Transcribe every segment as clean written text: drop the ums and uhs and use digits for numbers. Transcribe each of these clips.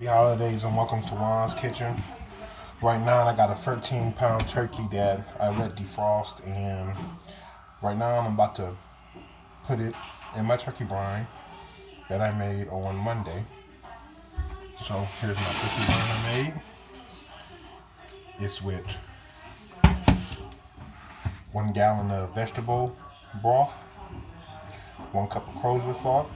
Happy holidays and welcome to Juan's Kitchen. Right now I got a 13-pound turkey that I let defrost, and right now I'm about to put it in my turkey brine that I made on Monday. So here's my turkey brine I made. It's with 1 gallon of vegetable broth, 1 cup of crow's salt,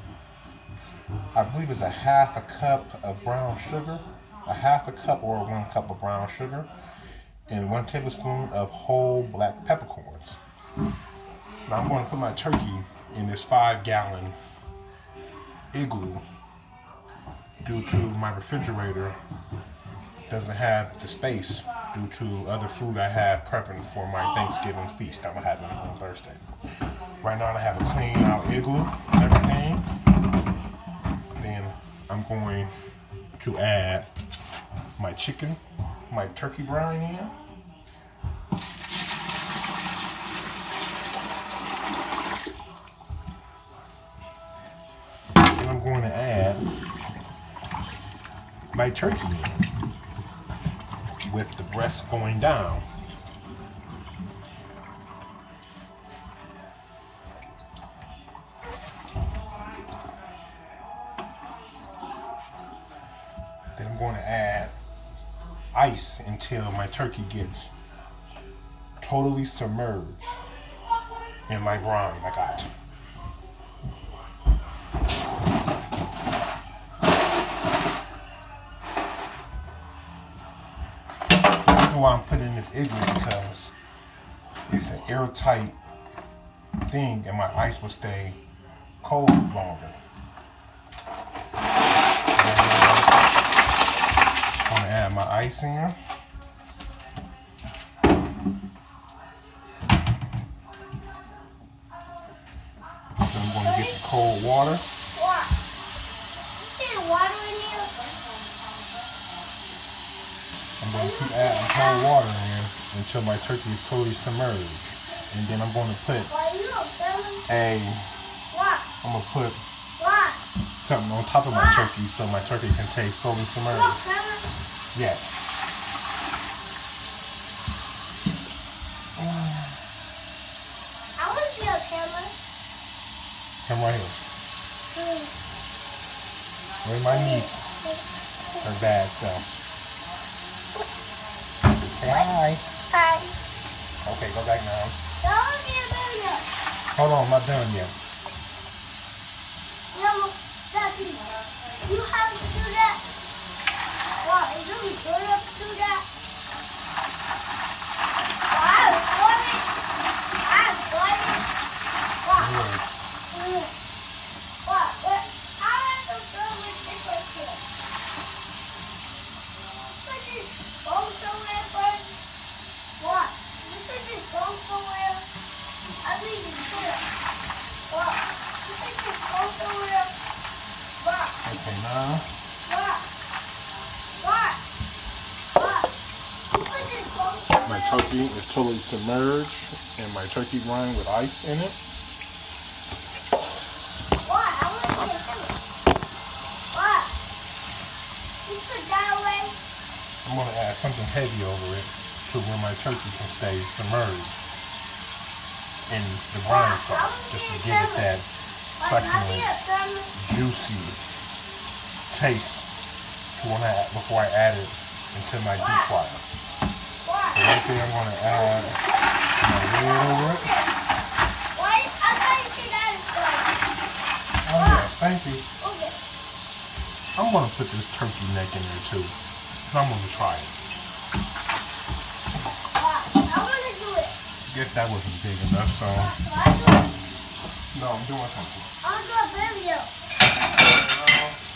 I believe it's a half a cup of brown sugar, a half a cup or 1 cup of brown sugar, and 1 tablespoon of whole black peppercorns. Now I'm going to put my turkey in this 5-gallon igloo due to my refrigerator doesn't have the space due to other food I have prepping for my Thanksgiving feast I'm having on Thursday. Right now I have a clean out igloo and everything. Then I'm going to add my chicken, my turkey brine in. And I'm going to add my turkey in with the breast going down. Then I'm going to add ice until my turkey gets totally submerged in my brine I got. The reason why I'm putting in this igloo because it's an airtight thing and my ice will stay cold longer. I'm going to add my ice in. Then I'm going to get some cold water. What? You get water in here? I'm going to keep adding cold water in until my turkey is totally submerged. And then I'm going to put something on top of my turkey so my turkey can taste totally submerged. Yes. I want to be a camera. Come right here. Where's my niece? Her bad self. Say hi. Hi. Okay, go back now. Don't be a video. Hold on, I'm not done yet. No, Daddy, you have to do that. Wow, is it good enough to do that? Wow, funny. Wow, funny. Wow. Wow, but I have to go with this right here. Put this go somewhere first. What? You put this go somewhere. I think it's good. What? You put this go somewhere. What? Okay, now. What? What? What? You put this go somewhere. My turkey is totally submerged in my turkey brine with ice in it. What? I want to get him. What? You put that away. I'm going to add something heavy over it to where my turkey can stay submerged in the brine sauce, just to give it that succulent, juicy taste before I add it into my deep fryer. So right there I'm going to add my lid over it. Why? I thought you said that is good. Oh yeah, thank you. Okay. I'm going to put this turkey neck in there too. So I'm going to try it. I want to do it. Guess that wasn't big enough, so I do it. no, I'm doing something. I want to do a video.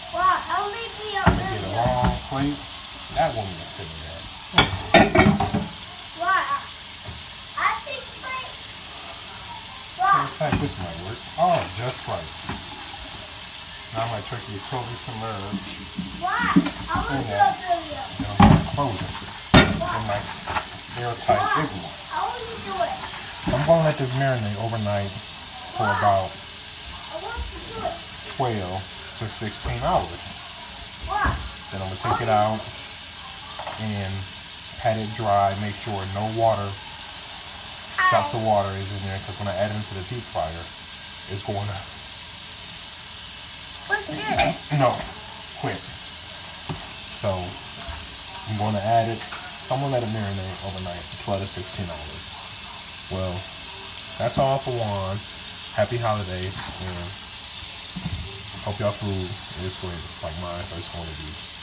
Wow, I'll make me a Get a video. long plate. That woman is sitting there. Wow. I think plate. Wow. Let's type this might work. Oh, just right. Now my turkey is totally submerged. Wow. I want to do a video. And I'm going to close it in my airtight igloo. I want to do it. I'm going to let this marinate overnight for about I want to do it. 12 to 16 hours. Wow. Then I'm gonna take it out and pat it dry. Make sure no water, drops of water is in there, because when I add it into the deep fryer, it's going to. What's this? No, quick. So I'm going to add it. I'm going to let it marinate overnight, 12 to 16 hours. Well, that's all for Juan. Happy holidays, and hope y'all food is great, like mine is going to be.